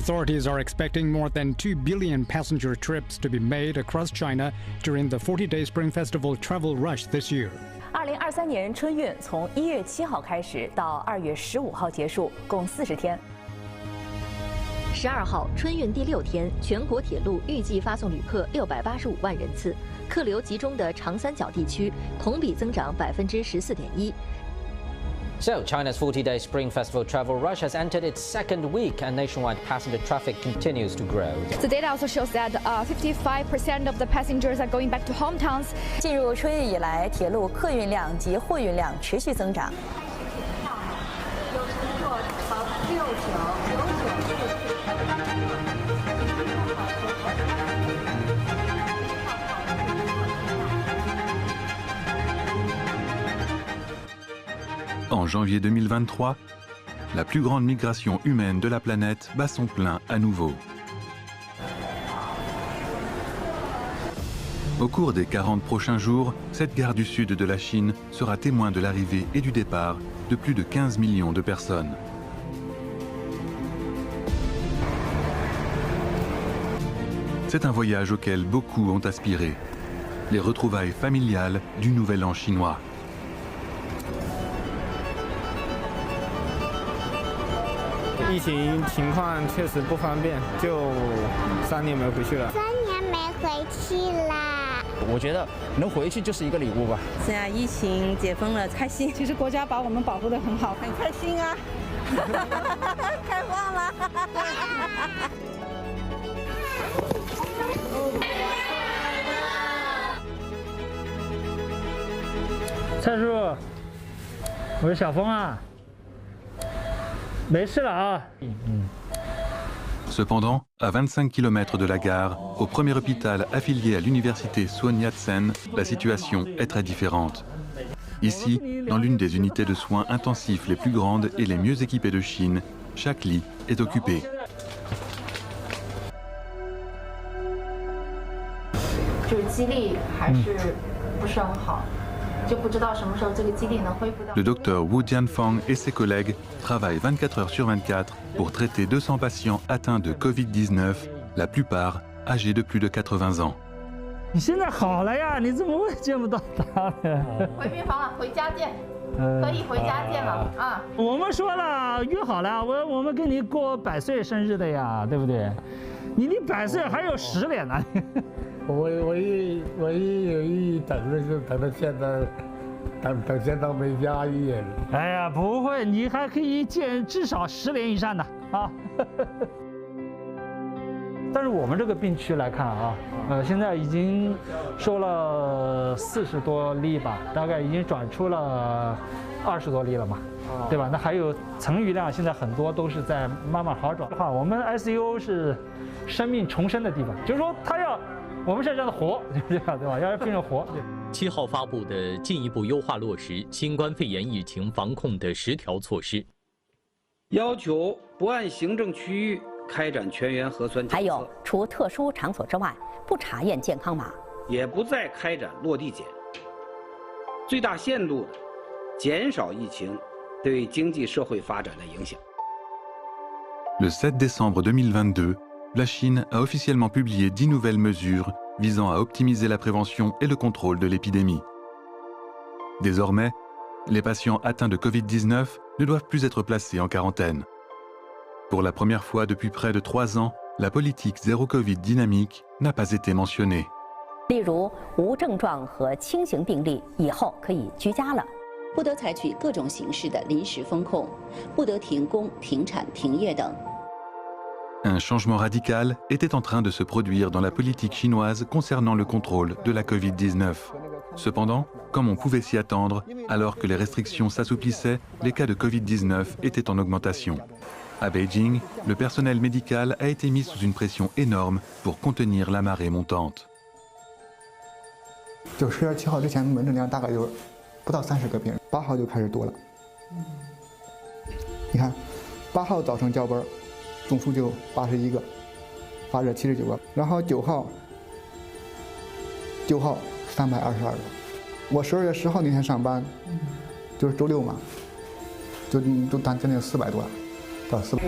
Authorities are expecting more than 2 billion passenger trips to be made across China during the 40-day Spring Festival travel rush this year. 2023年春运从1月7号开始到2月15号结束，共40天。12号，春运第6天，全国铁路预计发送旅客685万人次，客流集中的长三角地区同比增长14.1%。 So, China's 40-day Spring Festival travel rush has entered its second week, and nationwide passenger traffic continues to grow. The data also shows that 55% of the passengers are going back to hometowns. 进入春运以来，铁路客运量及货运量持续增长。En janvier 2023, la plus grande migration humaine de la planète bat son plein à nouveau. Au cours des 40 prochains jours, cette gare du sud de la Chine sera témoin de l'arrivée et du départ de plus de 15 millions de personnes. C'est un voyage auquel beaucoup ont aspiré. Les retrouvailles familiales du Nouvel An chinois. 疫情情况确实不方便，就3年没回去了。3年没回去啦。我觉得能回去就是一个礼物吧。现在疫情解封了，开心。其实国家把我们保护得很好，很开心啊！开放了。蔡叔，我是小峰啊。 没事了啊。Cependant, à 25 km de la gare, au premier hôpital affilié à l'université Sun Yat-sen, la situation est très différente. Ici, dans l'une des unités de soins intensifs les plus grandes et les mieux équipées de Chine, chaque lit est occupé. Le docteur Wu Jianfang et ses collègues travaillent 24 heures sur 24 pour traiter 200 patients atteints de Covid-19, la plupart âgés de plus de 80 ans. 你现在好了呀，你怎么会见不到他呢？回病房了，回家见，可以回家见了啊。我们说了，约好了，我们跟你过100岁生日的呀，对不对？你离100岁还有10年呢。我一等着就等到现在，等现在没家一眼。哎呀，不会，你还可以见至少10年以上的啊。但是我们这个病区来看啊，现在已经收了40多例吧，大概已经转出了20多例了嘛，对吧？那还有残余量，现在很多都是在慢慢好转。我们 ICU 是生命重生的地方，就是说他要。 我们是让他活，对吧？要让病人活。7号发布的进一步优化落实新冠肺炎疫情防控的10条措施，要求不按行政区域开展全员核酸检测，还有除特殊场所之外，不查验健康码，也不再开展落地检，最大限度的减少疫情对经济社会发展的影响。Le 7 décembre 2022. La Chine a officiellement publié 10 nouvelles mesures visant à optimiser la prévention et le contrôle de l'épidémie. Désormais, les patients atteints de Covid-19 ne doivent plus être placés en quarantaine. Pour la première fois depuis près de 3 ans, la politique zéro Covid dynamique n'a pas été mentionnée. 例如，无症状和轻型病例以后可以居家了，不得采取各种形式的临时封控，不得停工、停产、停业等。 Un changement radical était en train de se produire dans la politique chinoise concernant le contrôle de la Covid-19. Cependant, comme on pouvait s'y attendre, alors que les restrictions s'assouplissaient, les cas de Covid-19 étaient en augmentation. À Beijing, le personnel médical a été mis sous une pression énorme pour contenir la marée montante. 就10月7号之前，门诊量大概有不到30个病人，8号就开始多了。你看，8号早晨交班。 总数就81个，发热79个，然后9号322个。我12月10号那天上班，就是周6嘛，就将近400多，到400。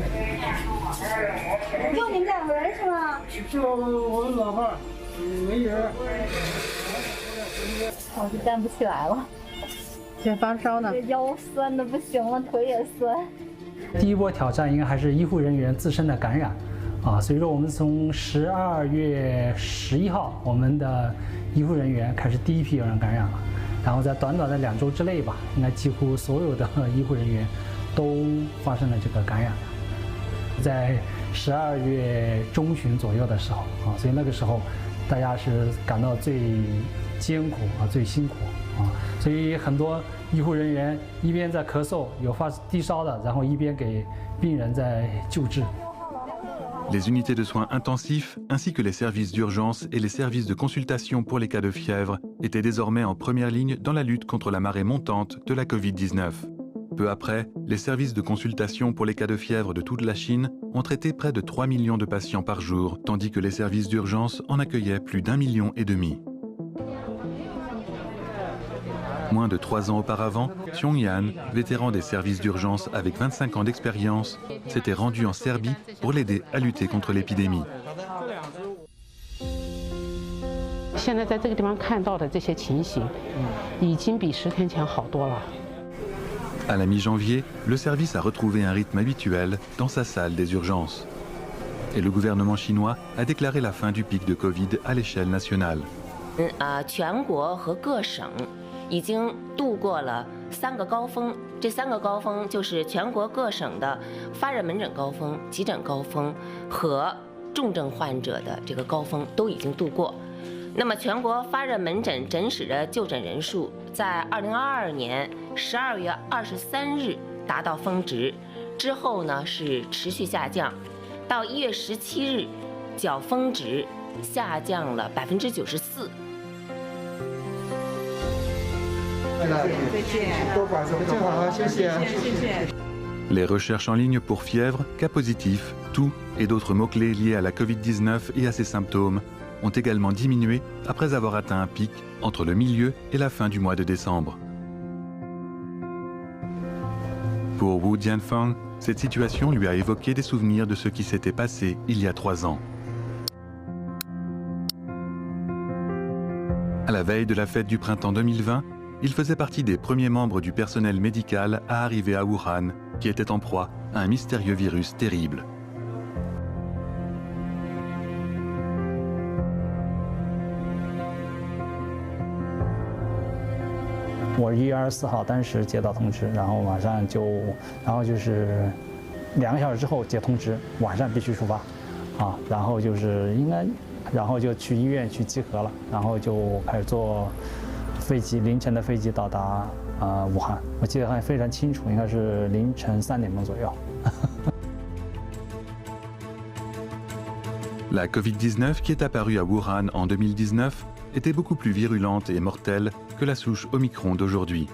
就你们2个人是吗？就我老伴儿，没人。我就站不起来了，现在发烧呢，腰酸的不行了，腿也酸。第一波挑战应该还是医护人员自身的感染，所以说我们从12月11号，我们的医护人员开始第一批有人感染了，然后在短短的2周之内吧，应该几乎所有的医护人员都发生了这个感染。在12月中旬左右的时候所以那个时候大家是感到最艰苦最辛苦所以很多医护人员一边在咳嗽，有发低烧的，然后一边给病人在救治。Les unités de soins intensifs, ainsi que les services d'urgence et les services de consultation pour les cas de fièvre, étaient désormais en première ligne dans la lutte contre la marée montante de la Covid-19. Peu après, les services de consultation pour les cas de fièvre de toute la Chine ont traité près de 3 millions de patients par jour, tandis que les services d'urgence en accueillaient plus d'1,5 million. Moins de 3 ans auparavant, Xiong Yan, vétéran des services d'urgence avec 25 ans d'expérience, s'était rendu en Serbie pour l'aider à lutter contre l'épidémie. À la mi-janvier, le service a retrouvé un rythme habituel dans sa salle des urgences. Et le gouvernement chinois a déclaré la fin du pic de Covid à l'échelle nationale. 已经度过了3个高峰，这3个高峰就是全国各省的发热门诊高峰、急诊高峰和重症患者的这个高峰都已经度过。那么全国发热门诊诊室的就诊人数在2022年12月23日达到峰值，之后呢是持续下降，到1月17日较峰值下降了94%。 Les recherches en ligne pour fièvre, cas positifs, toux et d'autres mots-clés liés à la Covid-19 et à ses symptômes ont également diminué après avoir atteint un pic entre le milieu et la fin du mois de décembre. Pour Wu Jianfeng, cette situation lui a évoqué des souvenirs de ce qui s'était passé il y a 3 ans. À la veille de la fête du printemps 2020, il faisait partie des premiers membres du personnel médical à arriver à Wuhan, qui était en proie à un mystérieux virus terrible. Je suis 1月24号当时接到通知，然后晚上就是2个小时之后接通知，晚上必须出发，然后就是然后就去医院去集合了，然后就开始坐飞机，凌晨的飞机到达武汉，我记得还非常清楚，应该是凌晨3点钟左右。La Covid-19 qui est apparue à Wuhan en 2019 était beaucoup plus virulente et mortelle que la souche Omicron d'aujourd'hui.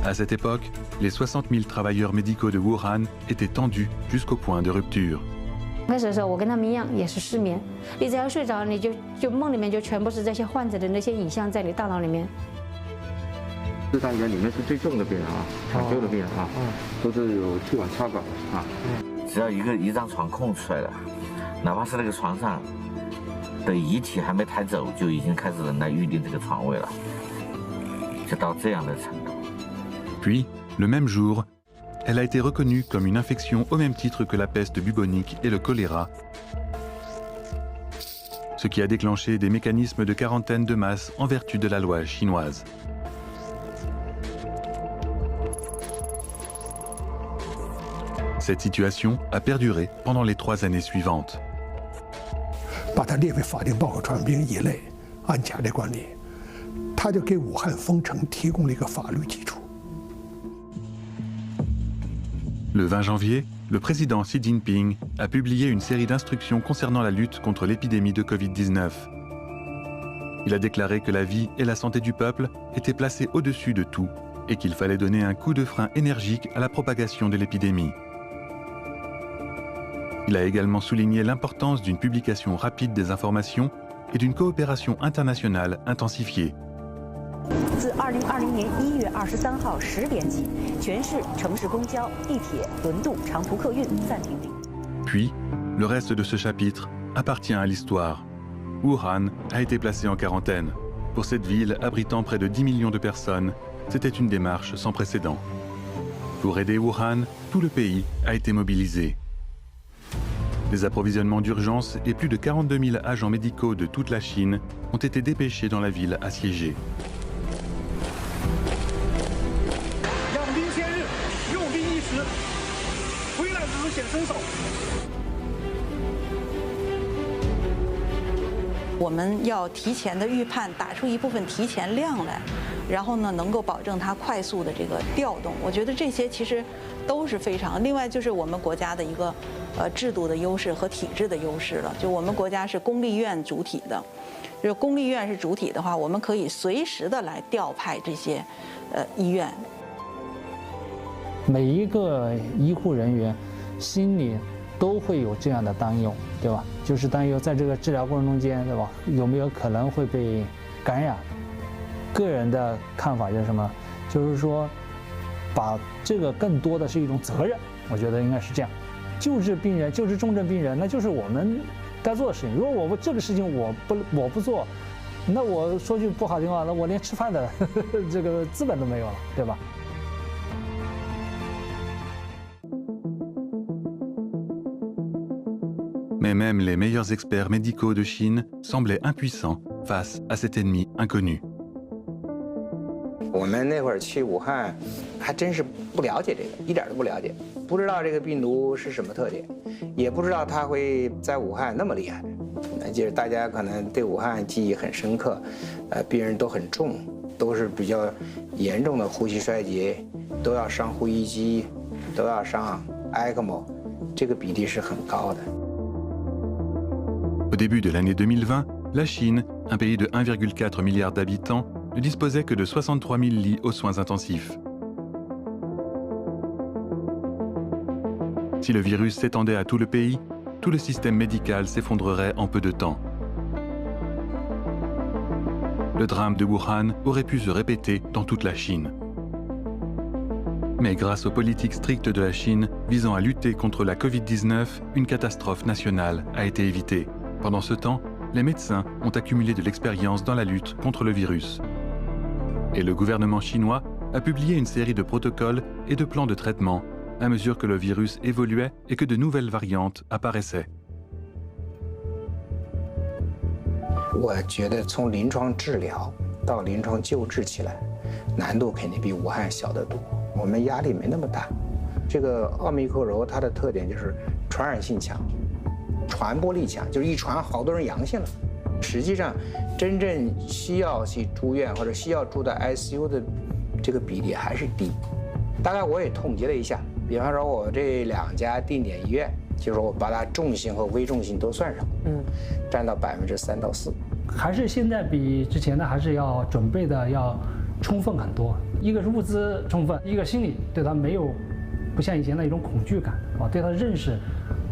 À cette époque, les 60 000 travailleurs médicaux de Wuhan étaient tendus jusqu'au point de rupture. 开始的时候，我跟他们一样，也是失眠。你只要睡着，你就梦里面就全部是这些患者的那些影像在你大脑里面。这单元里面是最重的病人抢救的病人都是有气管插管只要一张床空出来了，哪怕是那个床上的遗体还没抬走，就已经开始人来预定这个床位了，就到这样的程度。Puis, le même jour, elle a été reconnue comme une infection au même titre que la peste bubonique et le choléra, ce qui a déclenché des mécanismes de quarantaine de masse en vertu de la loi chinoise. Cette situation a perduré pendant les 3 années suivantes. 把它列为法定报告传染病一类，按甲类管理，它就给武汉封城提供了一个法律基础。 Le 20 janvier, le président Xi Jinping a publié une série d'instructions concernant la lutte contre l'épidémie de Covid-19. Il a déclaré que la vie et la santé du peuple étaient placées au-dessus de tout et qu'il fallait donner un coup de frein énergique à la propagation de l'épidémie. Il a également souligné l'importance d'une publication rapide des informations et d'une coopération internationale intensifiée. 自2020年1月23号10点起，全市城市公交、地铁、轮渡、长途客运暂停运营。Puis, le reste de ce chapitre appartient à l'histoire. Wuhan a été placée en quarantaine. Pour cette ville abritant près de 10 millions de personnes, c'était une démarche sans précédent. Pour aider Wuhan, tout le pays a été mobilisé. Des approvisionnements d'urgence et plus de 42 000 agents médicaux de toute la Chine ont été dépêchés dans la ville assiégée. 我们要提前的预判，打出一部分提前量来，然后呢，能够保证它快速的这个调动。我觉得这些其实都是非常。另外就是我们国家的一个制度的优势和体制的优势了。就我们国家是公立院主体的，就是公立院是主体的话，我们可以随时的来调派这些医院。每一个医护人员心里都会有这样的担忧，对吧？就是担忧在这个治疗过程中间，对吧？有没有可能会被感染？个人的看法就是什么？就是说，把这个更多的是一种责任，我觉得应该是这样。救治病人、救治重症病人，那就是我们该做的事情。如果我这个事情我不做，那我说句不好听话，那我连吃饭的这个资本都没有了，对吧？ Mais même les meilleurs experts médicaux de Chine semblaient impuissants face à cet ennemi inconnu. 我们那会儿去武汉，还真是不了解这个，一点都不了解，不知道这个病毒是什么特点，也不知道它会在武汉那么厉害。就是大家可能对武汉记忆很深刻，病人都很重，都是比较严重的呼吸衰竭，都要上呼吸机，都要上 ECMO， 这个比例是很高的。 Au début de l'année 2020, la Chine, un pays de 1,4 milliard d'habitants, ne disposait que de 63 000 lits aux soins intensifs. Si le virus s'étendait à tout le pays, tout le système médical s'effondrerait en peu de temps. Le drame de Wuhan aurait pu se répéter dans toute la Chine. Mais grâce aux politiques strictes de la Chine visant à lutter contre la Covid-19, une catastrophe nationale a été évitée. Pendant ce temps, les médecins ont accumulé de l'expérience dans la lutte contre le virus. Et le gouvernement chinois a publié une série de protocoles et de plans de traitement à mesure que le virus évoluait et que de nouvelles variantes apparaissaient. 我觉得从临床治疗到临床救治起来，难度肯定比武汉小得多。我们压力没那么大。这个奥密克戎它的特点就是传染性强。 传播力强，就是一传好多人阳性了。实际上，真正需要去住院或者需要住在 ICU 的这个比例还是低。大概我也统计了一下，比方说我这2家定点医院，就是我把它重性和危重性都算上，占到3%到4%。还是现在比之前的还是要准备的要充分很多。一个是物资充分，一个心理对它没有不像以前的一种恐惧感啊，对它认识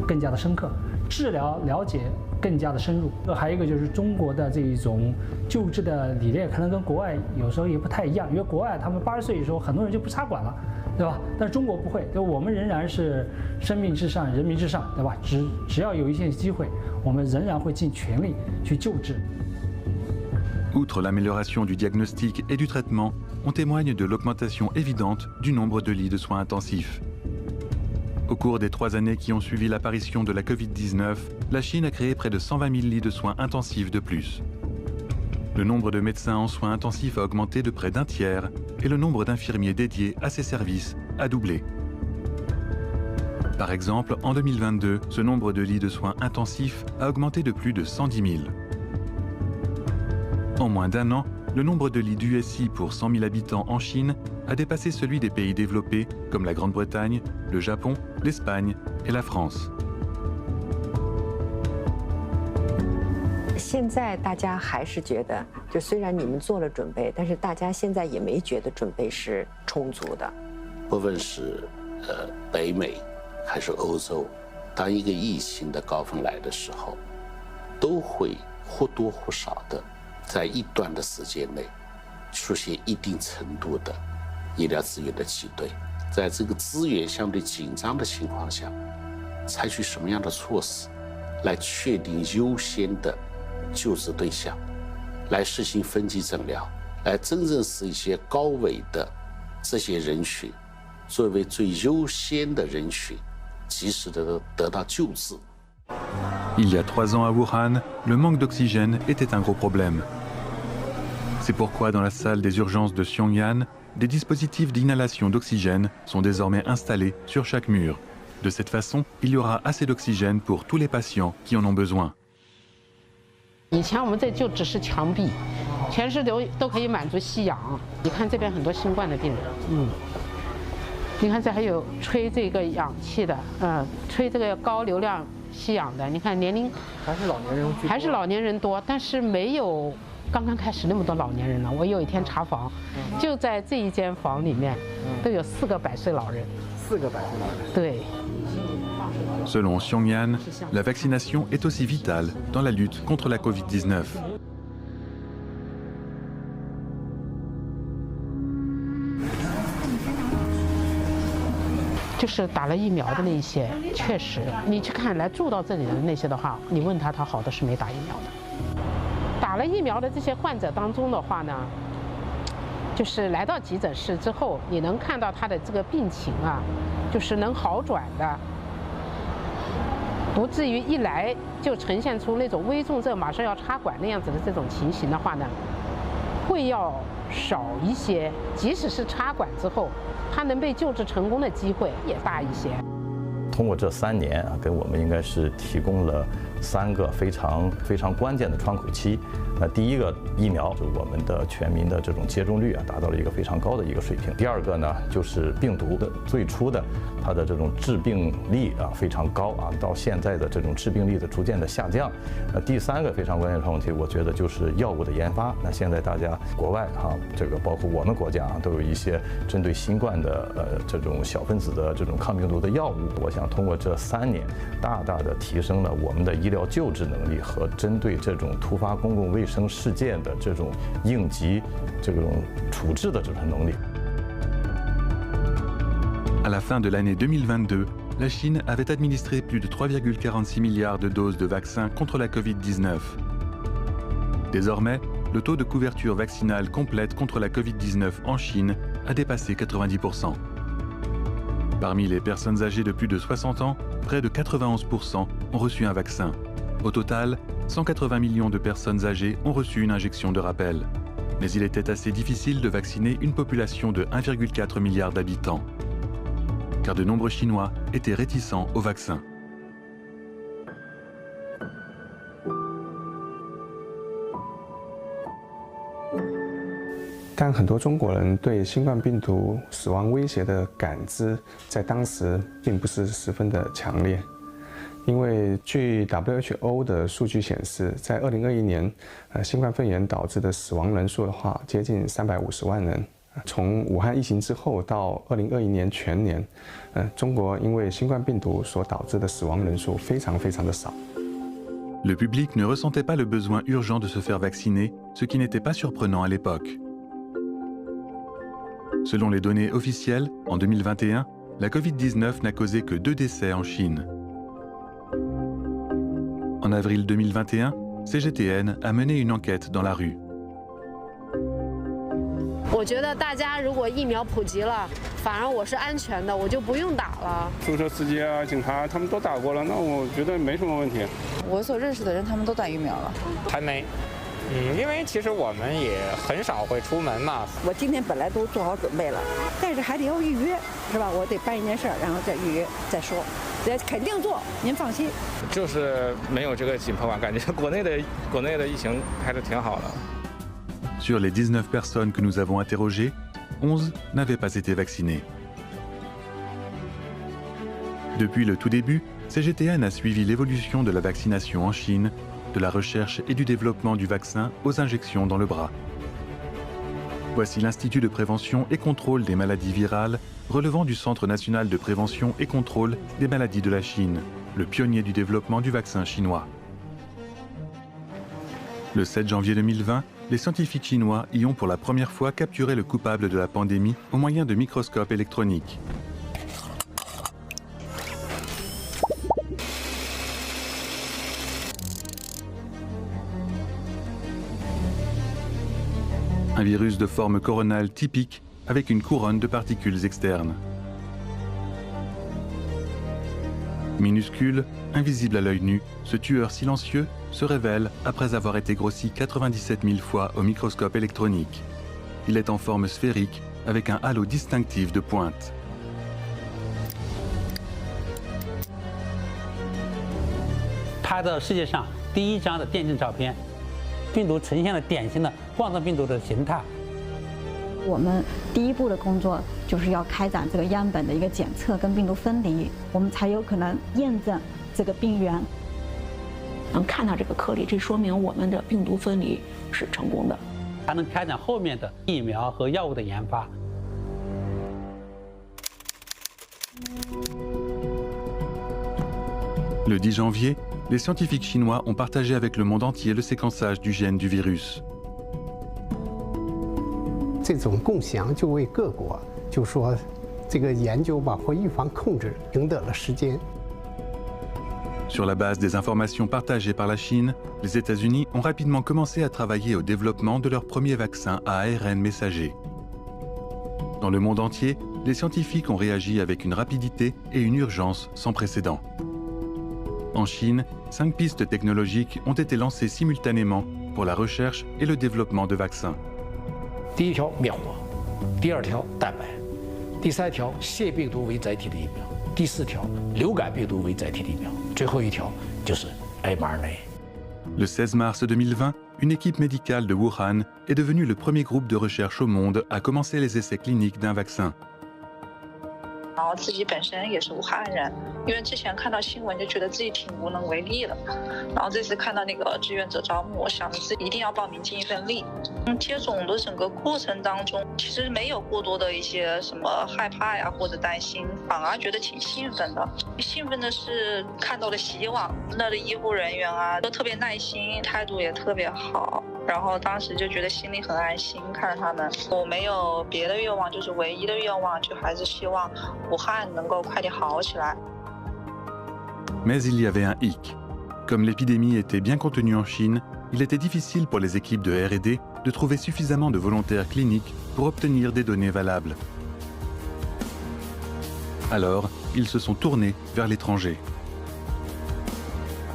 更加的深刻。 治疗了解更加的深入，还有一个就是中国的这一种救治的理念，可能跟国外有时候也不太一样，因为国外他们80岁的时候，很多人就不插管了，对吧？但是中国不会，对，我们仍然是生命至上，人民至上，对吧？只要有一线机会，我们仍然会尽全力去救治。 Outre l'amélioration du diagnostic et du traitement, on témoigne de l'augmentation évidente du nombre de lits de soins intensifs. Au cours des 3 années qui ont suivi l'apparition de la Covid-19, la Chine a créé près de 120 000 lits de soins intensifs de plus. Le nombre de médecins en soins intensifs a augmenté de près d'1 tiers et le nombre d'infirmiers dédiés à ces services a doublé. Par exemple, en 2022, ce nombre de lits de soins intensifs a augmenté de plus de 110 000. En moins d'1 an, le nombre de lits d'USI pour 100 000 habitants en Chine a dépassé celui des pays développés comme la Grande-Bretagne, le Japon, l'Espagne et la France. 现在大家还是觉得，就虽然你们做了准备，但是大家现在也没觉得准备是充足的。不论是北美还是欧洲，当一个疫情的高峰来的时候，都会或多或少的在一段的时间内出现一定程度的医疗资源的挤兑。在这个资源相对紧张的情况下，采取什么样的措施来确定优先的救治对象，来实行分级诊疗，来真正使一些高危的这些人群作为最优先的人群，及时的得到救治。Il y a 3 ans à Wuhan, le manque d'oxygène était un gros problème. C'est pourquoi dans la salle des urgences de Xiongyan, des dispositifs d'inhalation d'oxygène sont désormais installés sur chaque mur. De cette façon, il y aura assez d'oxygène pour tous les patients qui en ont besoin. 以前我们这就只是墙壁，全是都可以满足吸氧。你看这边很多新冠的病人，你看这还有吹这个氧气的，吹这个高流量吸氧的。你看年龄还是老年人居多，还是老年人多，但是没有刚刚开始那么多老年人了。我有一天查房，就在这一间房里面，都有4个100岁老人。4个100岁老人。对。 Selon Xiongyan, la vaccination est aussi vitale dans la lutte contre la Covid-19. 就是打了疫苗的那些，确实，你去看来住到这里的那些的话，你问他好的是没打疫苗的。打了疫苗的这些患者当中的话呢，就是来到急诊室之后，你能看到他的这个病情啊，就是能好转的。 不至于一来就呈现出那种危重症马上要插管那样子的这种情形的话呢，会要少一些。即使是插管之后，他能被救治成功的机会也大一些。通过这3年啊，给我们应该是提供了3个非常关键的窗口期。第一个疫苗，就我们的全民的这种接种率啊，达到了一个非常高的一个水平。第二个呢，就是病毒的最初的它的这种致病力啊非常高啊，到现在的这种致病力的逐渐的下降。第3个非常关键的窗口期，我觉得就是药物的研发。那现在大家国外哈，这个包括我们国家啊，都有一些针对新冠的这种小分子的这种抗病毒的药物。我想通过这3年，大大的提升了我们的医疗救治能力和针对这种突发公共卫生事件的这种应急这种处置的这种能力。 À la fin de l'année 2022, la Chine avait administré plus de 3,46 milliards de doses de vaccins contre la Covid-19. Désormais, le taux de couverture vaccinale complète contre la Covid-19 en Chine a dépassé 90%. Parmi les personnes âgées de plus de 60 ans, près de 91% ont reçu un vaccin. Au total, 180 millions de personnes âgées ont reçu une injection de rappel. Mais il était assez difficile de vacciner une population de 1,4 milliard d'habitants. Car de nombreux Chinois étaient réticents au vaccin. 但很多中国人对新冠病毒死亡威胁的感知，在当时并不是十分的强烈，因为据 WHO 的数据显示，在2021年，新冠肺炎导致的死亡人数的话，接近350万人。从武汉疫情之后到2021年全年，中国因为新冠病毒所导致的死亡人数非常的少。Le public ne ressentait pas le besoin urgent de se faire vacciner, ce qui n'était pas surprenant à l'époque. Selon les données officielles, en 2021, la Covid-19 n'a causé que 2 décès en Chine. En avril 2021, CGTN a mené une enquête dans la rue. 我觉得大家如果疫苗普及了，反而我是安全的，我就不用打了。出租车司机啊、警察他们都打过了，那我觉得没什么问题。我所认识的人，他们都打疫苗了。还没。因为其实我们也很少会出门嘛。我今天本来都做好准备了，但是还得要预约，是吧？我得办一件事，然后再预约再说。肯定做，您放心。就是没有这个紧迫感，感觉国内的疫情还是挺好的。Sur les 19 personnes que nous avons interrogées, 11 n'avaient pas été vaccinées. Depuis le tout début, CGTN a suivi l'évolution de la vaccination en Chine, de la recherche et du développement du vaccin aux injections dans le bras. Voici l'Institut de prévention et contrôle des maladies virales, relevant du Centre national de prévention et contrôle des maladies de la Chine, le pionnier du développement du vaccin chinois. Le 7 janvier 2020, les scientifiques chinois y ont pour la première fois capturé le coupable de la pandémie au moyen de microscopes électroniques. Un virus de forme coronale typique avec une couronne de particules externes. Minuscule, invisible à l'œil nu, ce tueur silencieux se révèle après avoir été grossi 97 000 fois au microscope électronique. Il est en forme sphérique avec un halo distinctif de pointe.我们第一步的工作就是要开展这个样本的一个检测跟病毒分离，我们才有可能验证这个病源。能看到这个颗粒，这说明我们的病毒分离是成功的，才能开展后面的疫苗和药物的研发。Le 10 janvier, les scientifiques chinois ont partagé avec le monde entier le séquençage du gène du virus. 这种共享就为各国就说这个研究包括预防控制赢得了时间。 Sur la base des informations partagées par la Chine, les États-Unis ont rapidement commencé à travailler au développement de leur premier vaccin à ARN messager. Dans le monde entier, les scientifiques ont réagi avec une rapidité et une urgence sans précédent. En Chine, 5 pistes technologiques ont été lancées simultanément pour la recherche et le développement de vaccins. 第一条灭活，第二条蛋白，第三条腺病毒为载体的疫苗，第四条流感病毒为载体的疫苗，最后一条就是 mRNA。 Le 16 mars 2020, une équipe médicale de Wuhan est devenue le premier groupe de recherche au monde à commencer les essais cliniques d'un vaccin. 然后自己本身也是武汉人，因为之前看到新闻就觉得自己挺无能为力的，然后这次看到那个志愿者招募，我想着自己一定要报名尽一份力。接种的整个过程当中，其实没有过多的一些什么害怕呀或者担心，反而觉得挺兴奋的。兴奋的是看到了希望，那的医护人员啊都特别耐心，态度也特别好。 然后当时就觉得心里很安心，看着他们，我没有别的愿望，就是唯一的愿望，就还是希望武汉能够快点好起来。Mais il y avait un hic. Comme l'épidémie était bien contenue en Chine, il était difficile pour les équipes de R&D de trouver suffisamment de volontaires cliniques pour obtenir des données valables. Alors, ils se sont tournés vers l'étranger.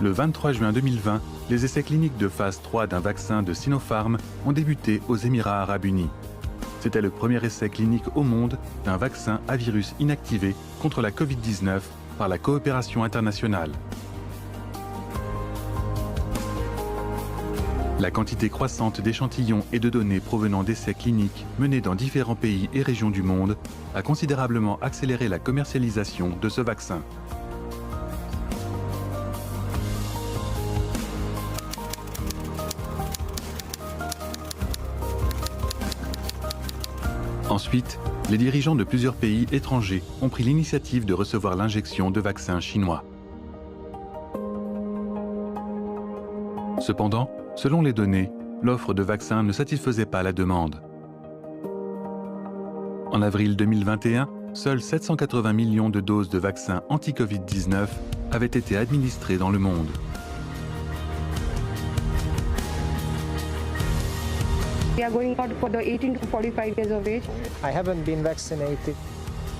Le 23 juin 2020, les essais cliniques de phase 3 d'un vaccin de Sinopharm ont débuté aux Émirats arabes unis. C'était le premier essai clinique au monde d'un vaccin à virus inactivé contre la Covid-19 par la coopération internationale. La quantité croissante d'échantillons et de données provenant d'essais cliniques menés dans différents pays et régions du monde a considérablement accéléré la commercialisation de ce vaccin. Ensuite, les dirigeants de plusieurs pays étrangers ont pris l'initiative de recevoir l'injection de vaccins chinois. Cependant, selon les données, l'offre de vaccins ne satisfaisait pas la demande. En avril 2021, seuls 780 millions de doses de vaccins anti-Covid-19 avaient été administrées dans le monde. We are going out for the 18 to 45 years of age. I haven't been vaccinated.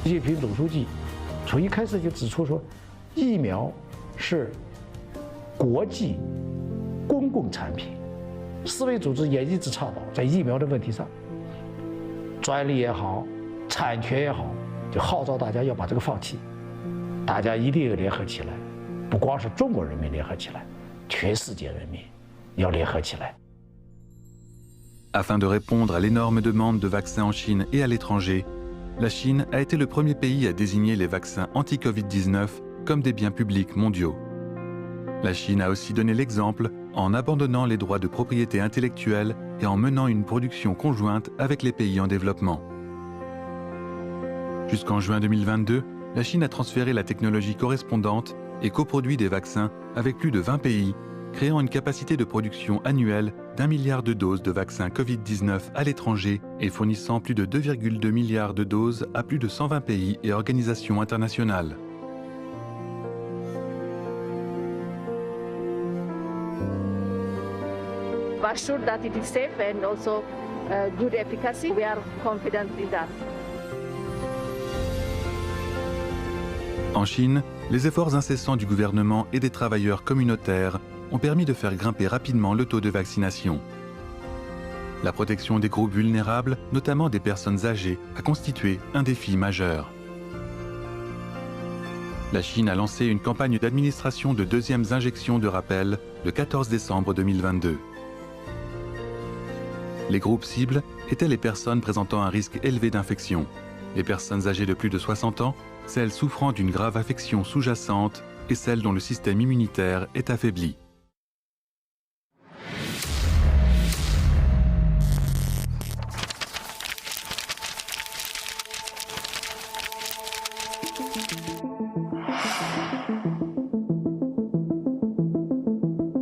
习近平总书记从一开始就指出说，疫苗是国际公共产品。世卫组织也一直倡导，在疫苗的问题上，专利也好，产权也好，就号召大家要把这个放弃，大家一定要联合起来，不光是中国人民联合起来，全世界人民要联合起来。 Afin de répondre à l'énorme demande de vaccins en Chine et à l'étranger, la Chine a été le premier pays à désigner les vaccins anti-Covid-19 comme des biens publics mondiaux. La Chine a aussi donné l'exemple en abandonnant les droits de propriété intellectuelle et en menant une production conjointe avec les pays en développement. Jusqu'en juin 2022, la Chine a transféré la technologie correspondante et coproduit des vaccins avec plus de 20 pays, créant une capacité de production annuelle d'1 milliard de doses de vaccins Covid-19 à l'étranger et fournissant plus de 2,2 milliards de doses à plus de 120 pays et organisations internationales. We're sure that it is safe and also good efficacy. We are confident in that. En Chine, les efforts incessants du gouvernement et des travailleurs communautaires ont permis de faire grimper rapidement le taux de vaccination. La protection des groupes vulnérables, notamment des personnes âgées, a constitué un défi majeur. La Chine a lancé une campagne d'administration de deuxièmes injections de rappel le 14 décembre 2022. Les groupes cibles étaient les personnes présentant un risque élevé d'infection, les personnes âgées de plus de 60 ans, celles souffrant d'une grave affection sous-jacente et celles dont le système immunitaire est affaibli.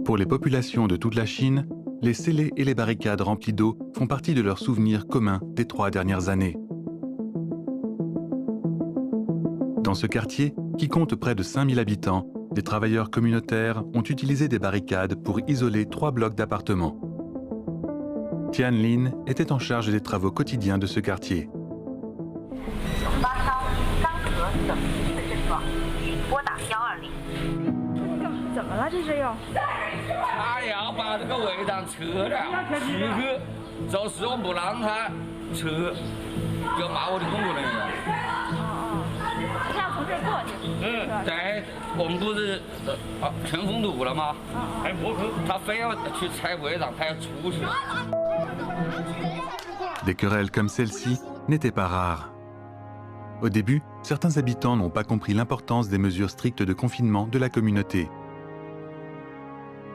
Pour les populations de toute la Chine, les scellés et les barricades remplies d'eau font partie de leurs souvenirs communs des 3 dernières années. Dans ce quartier, qui compte près de 5000 habitants, des travailleurs communautaires ont utilisé des barricades pour isoler 3 blocs d'appartements. Tian Lin était en charge des travaux quotidiens de ce quartier. Des querelles comme celle-ci n'étaient pas rares. Au début, certains habitants n'ont pas compris l'importance des mesures strictes de confinement de la communauté.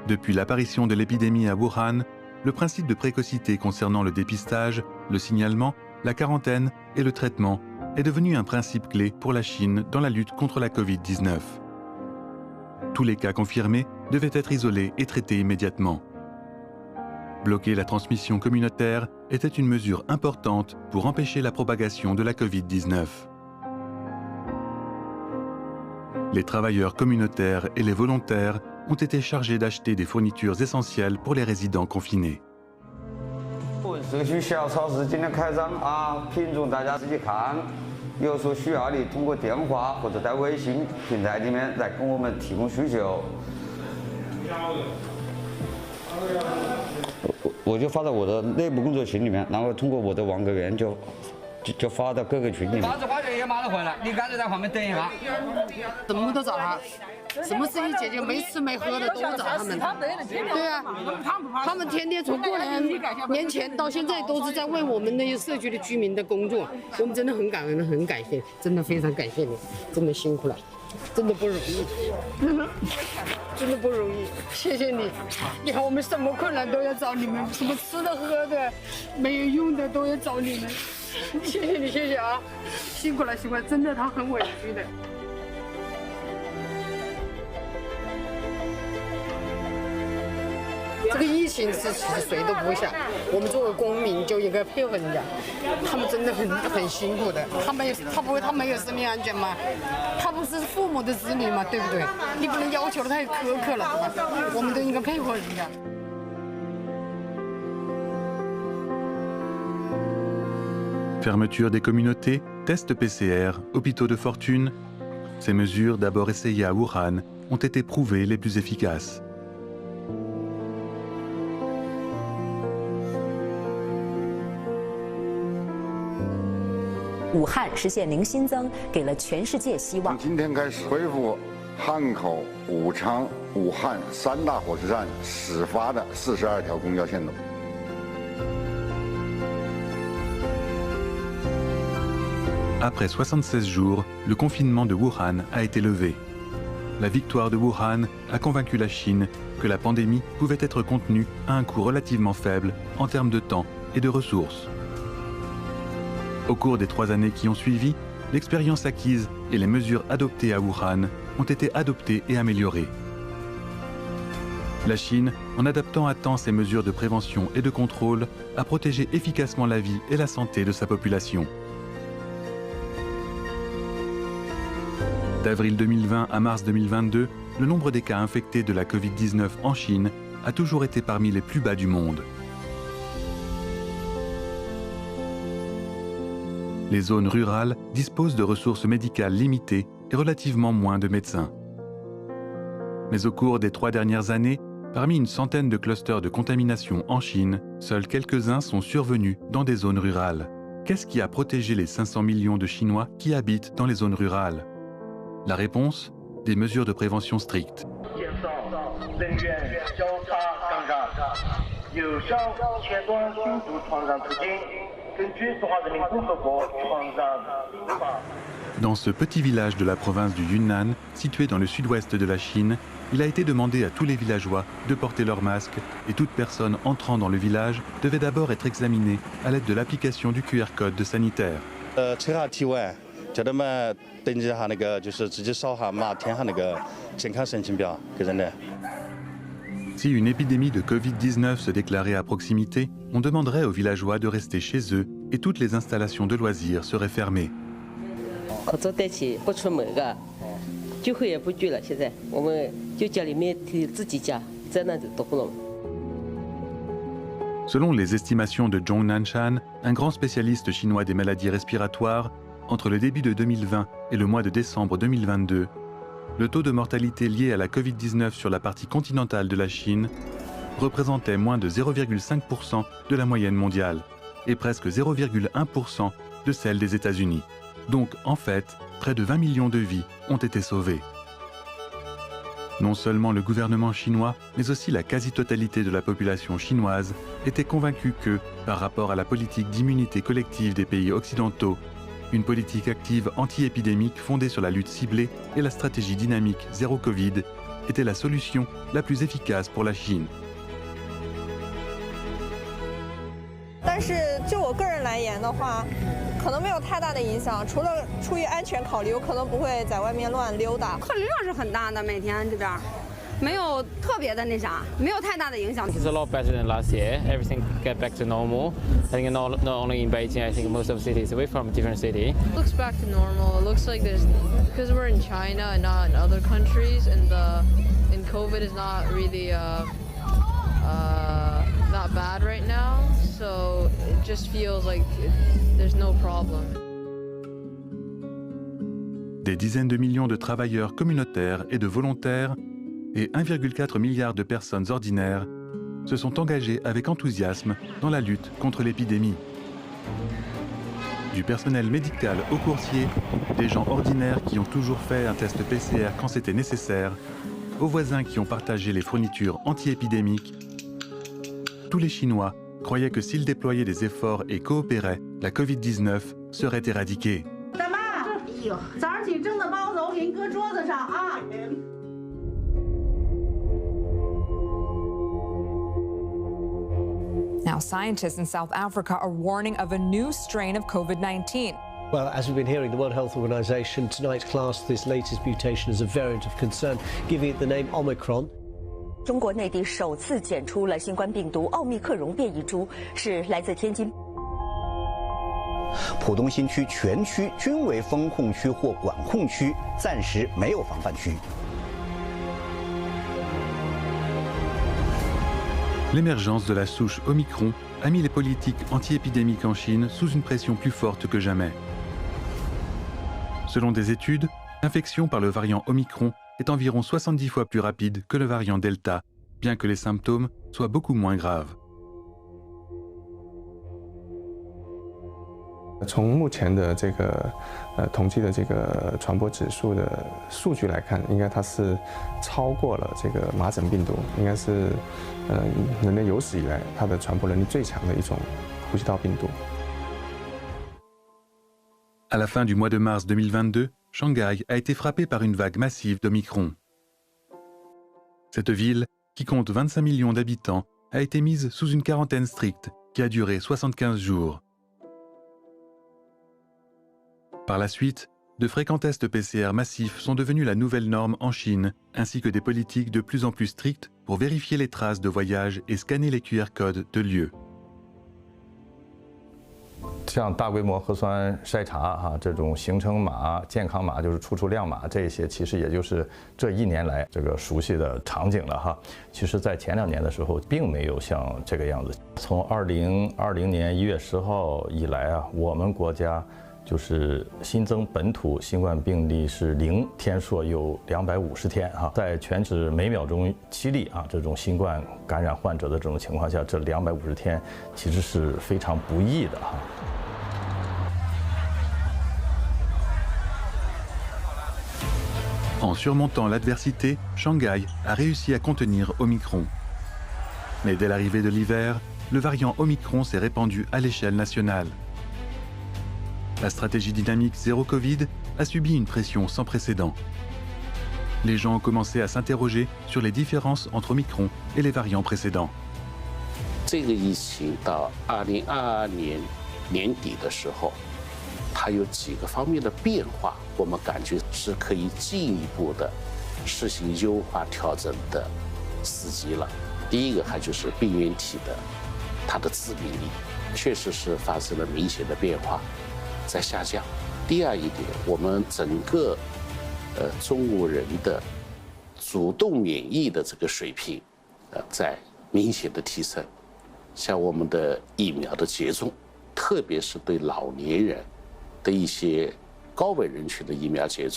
Depuis l'apparition de l'épidémie à Wuhan, le principe de précocité concernant le dépistage, le signalement, la quarantaine et le traitement est devenu un principe clé pour la Chine dans la lutte contre la Covid-19. Tous les cas confirmés devaient être isolés et traités immédiatement. Bloquer la transmission communautaire était une mesure importante pour empêcher la propagation de la Covid-19. Les travailleurs communautaires et les volontaires ont été chargés d'acheter des fournitures essentielles pour les résidents confinés.什么都找他，什么事情解决没吃没喝的都找他们。对啊，他们天天从过年前到现在都是在为我们那些社区的居民的工作，我们真的很感恩，很感谢，真的非常感谢你，真的辛苦了，真的不容易，真的不容易，谢谢你。你看我们什么困难都要找你们，什么吃的喝的没有用的都要找你们。谢谢你，谢谢啊，辛苦了，辛苦了，真的他很委屈的。这个疫情是其实谁都不会想，我们作为公民就应该配合人家，他们真的很辛苦的，他没有生命安全吗？他不是父母的子女吗？对不对？你不能要求的太苛刻了，对吧？我们都应该配合人家。Fermeture des communautés, tests PCR, hôpitaux de fortune. Ces mesures, d'abord essayées à Wuhan, ont été prouvées les plus efficaces. Wuhan 实现零新增，给了全世界希望。从今天开始恢复汉口、武昌、武汉3大火车站始发的42条公交线路。Après 76 jours, le confinement de Wuhan a été levé. La victoire de Wuhan a convaincu la Chine que la pandémie pouvait être contenue à un coût relativement faible en termes de temps et de ressources. Au cours des 3 années qui ont suivi, l'expérience acquise et les mesures adoptées à Wuhan ont été adoptées et améliorées. La Chine, en adaptant à temps ses mesures de prévention et de contrôle, a protégé efficacement la vie et la santé de sa population. D'avril 2020 à mars 2022, le nombre des cas infectés de la Covid-19 en Chine a toujours été parmi les plus bas du monde. Les zones rurales disposent de ressources médicales limitées et relativement moins de médecins. Mais au cours des 3 dernières années, parmi une centaine de clusters de contamination en Chine, seuls quelques-uns sont survenus dans des zones rurales. Qu'est-ce qui a protégé les 500 millions de Chinois qui habitent dans les zones rurales? La réponse? Des mesures de prévention strictes. Dans ce petit village de la province du Yunnan, situé dans le sud-ouest de la Chine, il a été demandé à tous les villageois de porter leur masque et toute personne entrant dans le village devait d'abord être examinée à l'aide de l'application du QR code de sanitaire. Si une épidémie de Covid-19 se déclarait à proximité, on demanderait aux villageois de rester chez eux et toutes les installations de loisirs seraient fermées. Selon les estimations de Zhong Nanshan, un grand spécialiste chinois des maladies respiratoires, entre le début de 2020 et le mois de décembre 2022, le taux de mortalité lié à la Covid-19 sur la partie continentale de la Chine représentait moins de 0,5% de la moyenne mondiale et presque 0,1% de celle des États-Unis. Donc, en fait, près de 20 millions de vies ont été sauvées. Non seulement le gouvernement chinois, mais aussi la quasi-totalité de la population chinoise était convaincue que, par rapport à la politique d'immunité collective des pays occidentaux, une politique active anti-épidémique fondée sur la lutte ciblée et la stratégie dynamique zéro Covid était la solution la plus efficace pour la Chine. 但是就我个人来言的话，可能没有太大的影响，除了出于安全考虑，我可能不会在外面乱溜达。客流量是很大的，每天这边没有特别的那啥，没有太大的影响。It's a lot better than last year. Everything get back to normal. I think not only in Beijing, I think most of the cities. We're from a different city. Looks back to normal. It looks like there's because we're in China and not in other countries, and COVID is not really not bad right now. So it just feels like there's no problem. Des dizaines de millions de travailleurs communautaires et de volontaires et 1,4 milliard de personnes ordinaires se sont engagés avec enthousiasme dans la lutte contre l'épidémie. Du personnel médical aux coursiers, des gens ordinaires qui ont toujours fait un test PCR quand c'était nécessaire, aux voisins qui ont partagé les fournitures anti-épidémiques, tous les Chinois croyaient que s'ils déployaient des efforts et coopéraient, la Covid-19 serait éradiquée. Now, scientists in South Africa are warning of a new strain of COVID-19. Well, as we've been hearing, the World Health Organization tonight classed this latest mutation as a variant of concern, giving it the name Omicron. 中国内地首次检出了新冠病毒奥密克戎变异株，是来自天津。浦东新区全区均为封控区或管控区，暂时没有防范区。 L'émergence de la souche Omicron a mis les politiques anti-épidémiques en Chine sous une pression plus forte que jamais. Selon des études, l'infection par le variant Omicron est environ 70 fois plus rapide que le variant Delta, bien que les symptômes soient beaucoup moins graves. 从目前的这个统计的这个传播指数的数据来看，应该它是超过了这个麻疹病毒，应该是人类有史以来它的传播能力最强的一种呼吸道病毒。À la fin du mois de mars 2022, Shanghai a été frappée par une vague massive d'Omicron. Cette ville, qui compte 25 millions d'habitants, a été mise sous une quarantaine stricte qui a duré 75 jours. Par la suite, de fréquents tests PCR massifs sont devenus la nouvelle norme en Chine, ainsi que des politiques de plus en plus strictes pour vérifier les traces de voyage et scanner les QR codes de lieux. 像大规模核酸筛查这种行程码、健康码，就是出量码，这些其实也就是这1年来这个熟悉的场景了其实，在前2年的时候，并没有像这个样子。从2020年1月10号以来我们国家就是新增本土新冠病例是0天数有250天在全指每秒钟7例这种新冠感染患者的这种情况下，这250天其实是非常不易的En surmontant l'adversité, Shanghai a réussi à contenir Omicron. Mais dès l'arrivée de l'hiver, le variant Omicron s'est répandu à l'échelle nationale. La stratégie dynamique zéro Covid a subi une pression sans précédent. Les gens ont commencé à s'interroger sur les différences entre Omicron et les variants précédents. 这个疫情到2022年年底的时候，它有几个方面的变化，我们感觉是可以进一步的实行优化调整的时机了。第一个，还就是病原体的它的致病力，确实是发生了明显的变化，在下降。第二一点，我们整个中国人的主动免疫的这个水平，在明显的提升。像我们的疫苗的接种，特别是对老年人的一些高危人群的疫苗接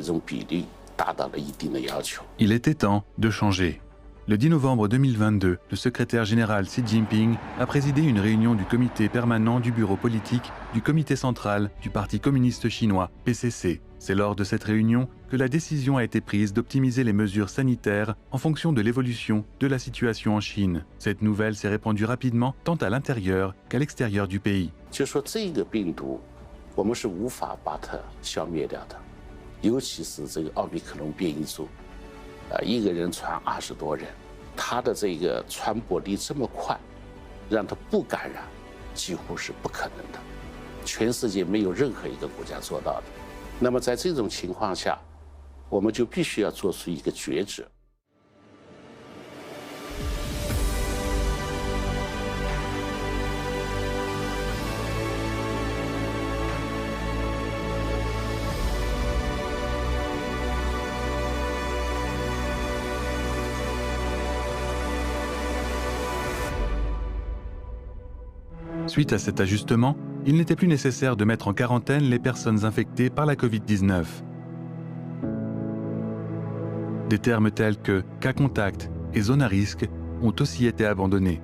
种比例达到了一定的要求。Il était temps de changer. Le 10 novembre 2022, le secrétaire général Xi Jinping a présidé une réunion du comité permanent du bureau politique du comité central du Parti communiste chinois, PCC. C'est lors de cette réunion que la décision a été prise d'optimiser les mesures sanitaires en fonction de l'évolution de la situation en Chine. Cette nouvelle s'est répandue rapidement tant à l'intérieur qu'à l'extérieur du pays. 就是说这个病毒，我们是无法把它消灭掉的，尤其是这个奥密克戎变异株。一个人传20多人，他的这个传播力这么快，让他不感染几乎是不可能的，全世界没有任何一个国家做到的。那么在这种情况下，我们就必须要做出一个抉择。Suite à cet ajustement, il n'était plus nécessaire de mettre en quarantaine les personnes infectées par la Covid-19. Des termes tels que cas contact et zone à risque ont aussi été abandonnés.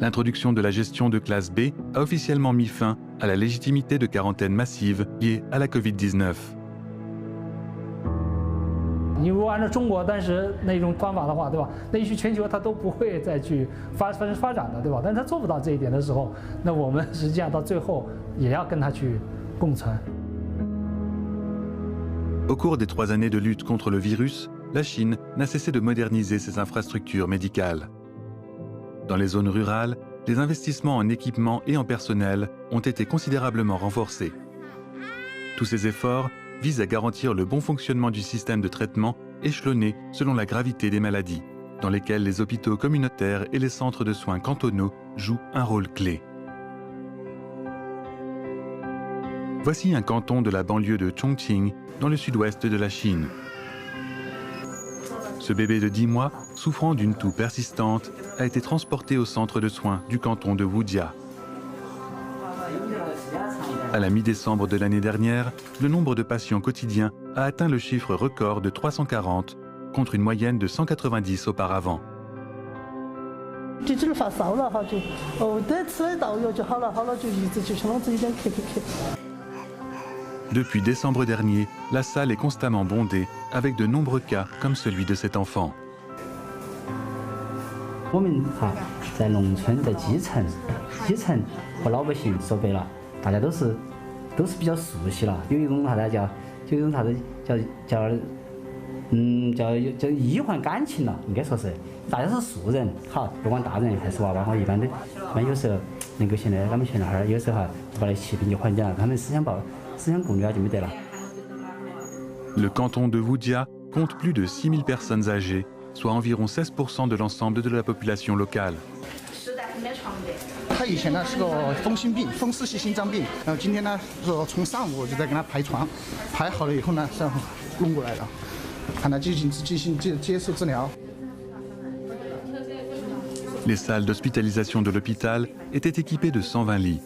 L'introduction de la gestion de classe B a officiellement mis fin à la légitimité de quarantaine massive liée à la Covid-19. 你如果按照中国当时那种方法的话，对吧？那也许全球它都不会再去发展的，对吧？但是它做不到这一点的时候，那我们实际上到最后也要跟它去共存。Au cours des 3 années de lutte contre le virus, la Chine n'a cessé de moderniser ses infrastructures médicales. Dans les zones rurales, les investissements en équipement et en personnel ont été considérablement renforcés. Tous ces efforts vise à garantir le bon fonctionnement du système de traitement échelonné selon la gravité des maladies, dans lesquelles les hôpitaux communautaires et les centres de soins cantonaux jouent un rôle clé. Voici un canton de la banlieue de Chongqing, dans le sud-ouest de la Chine. Ce bébé de 10 mois, souffrant d'une toux persistante, a été transporté au centre de soins du canton de Wujia. À la mi-décembre de l'année dernière, le nombre de patients quotidiens a atteint le chiffre record de 340, contre une moyenne de 190 auparavant. Depuis décembre dernier, la salle est constamment bondée, avec de nombreux cas comme celui de cet enfant. 我们在农村的基层和老百姓说白了，大家都是比较熟悉了，有一种啥子叫医患感情了，应该说是大家是熟人，好，不管大人还是娃娃，我一般有时候能够现在他们去那儿，有时候把那疾病就缓解了，他们思想思想供暖就没得了。 Le canton de Wudia compte plus de 6000 personnes âgées, soit environ 16% de l'ensemble de la population locale. 他以前呢是个风湿性心脏病，然后今天呢说从上午我就在给他排床，排好了以后呢，这样弄过来了，看他进行接受治疗。 Les salles d'hospitalisation de l'hôpital étaient équipées de 120 lits.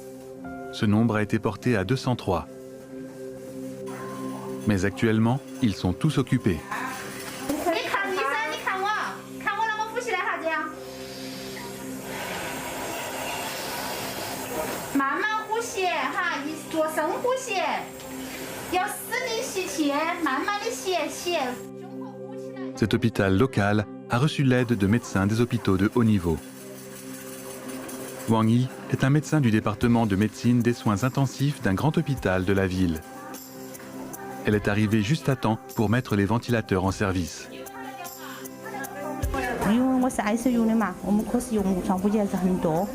Ce nombre a été porté à 203. Mais actuellement, ils sont tous occupés. Cet hôpital local a reçu l'aide de médecins des hôpitaux de haut niveau. Wang Yi est un médecin du département de médecine des soins intensifs d'un grand hôpital de la ville. Elle est arrivée juste à temps pour mettre les ventilateurs en service. 因为我是 ICU 的嘛，我们科室用床估计还是很多，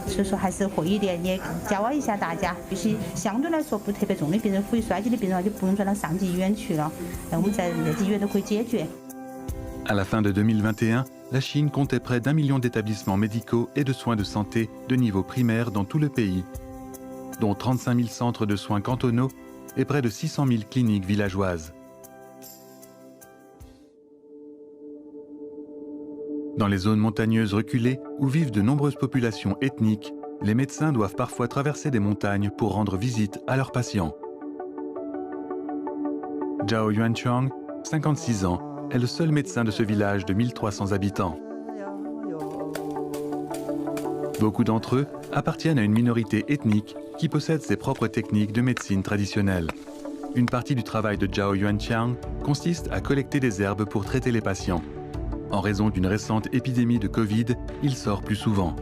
所以说还是会一点，也教一下大家。有些相对来说不特别重的病人，呼吸衰竭的病人就不用转到上级医院去了，我们在内地医院都可以解决。 À la fin de 2021, la Chine comptait près d'1 million d'établissements médicaux et de soins de santé de niveau primaire dans tout le pays, dont 35 000 centres de soins cantonaux et près de 600 000 cliniques villageoises. Dans les zones montagneuses reculées où vivent de nombreuses populations ethniques, les médecins doivent parfois traverser des montagnes pour rendre visite à leurs patients. Zhao Yuanchang, 56 ans, est le seul médecin de ce village de 1300 habitants. Beaucoup d'entre eux appartiennent à une minorité ethnique qui possède ses propres techniques de médecine traditionnelle. Une partie du travail de Zhao Yuanchang consiste à collecter des herbes pour traiter les patients. En raison d'une récente épidémie de Covid, il sort plus souvent.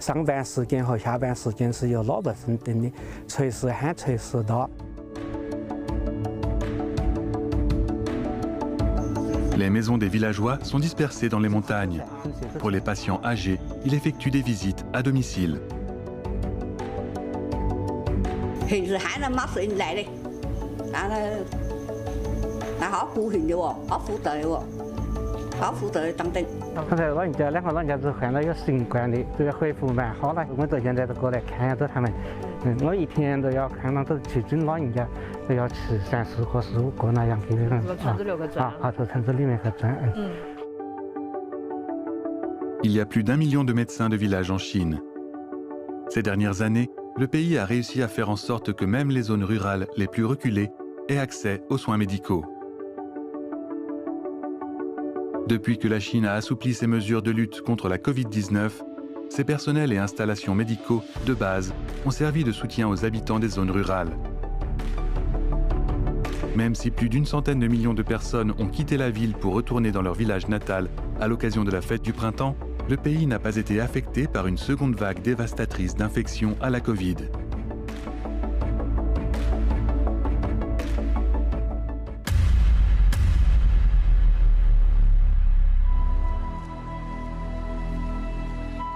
上班时间和下班时间是由老百姓定的，随时喊随时到。 Les maisons des villageois sont dispersées dans les montagnes. Pour les patients âgés, il effectue des visites à domicile. 平時喊人冇事嚟咧，但係好孤寒嘅喎，好負擔喎，好負擔等等。刚才老人家2个老人家是患了有新冠的，这个恢复蛮好了。我到现在都过来看着他们，我一天都要看到都去整老人家，都要去30个15个那样给他们跑到城市里面去转。Il y a plus d'1 million de médecins de village en Chine. Ces dernières années, le pays a réussi à faire en sorte que même les zones rurales les plus reculées aient accès aux soins médicaux. Depuis que la Chine a assoupli ses mesures de lutte contre la Covid-19, ses personnels et installations médicaux de base ont servi de soutien aux habitants des zones rurales. Même si plus d'une centaine de millions de personnes ont quitté la ville pour retourner dans leur village natal à l'occasion de la fête du printemps, le pays n'a pas été affecté par une seconde vague dévastatrice d'infections à la Covid.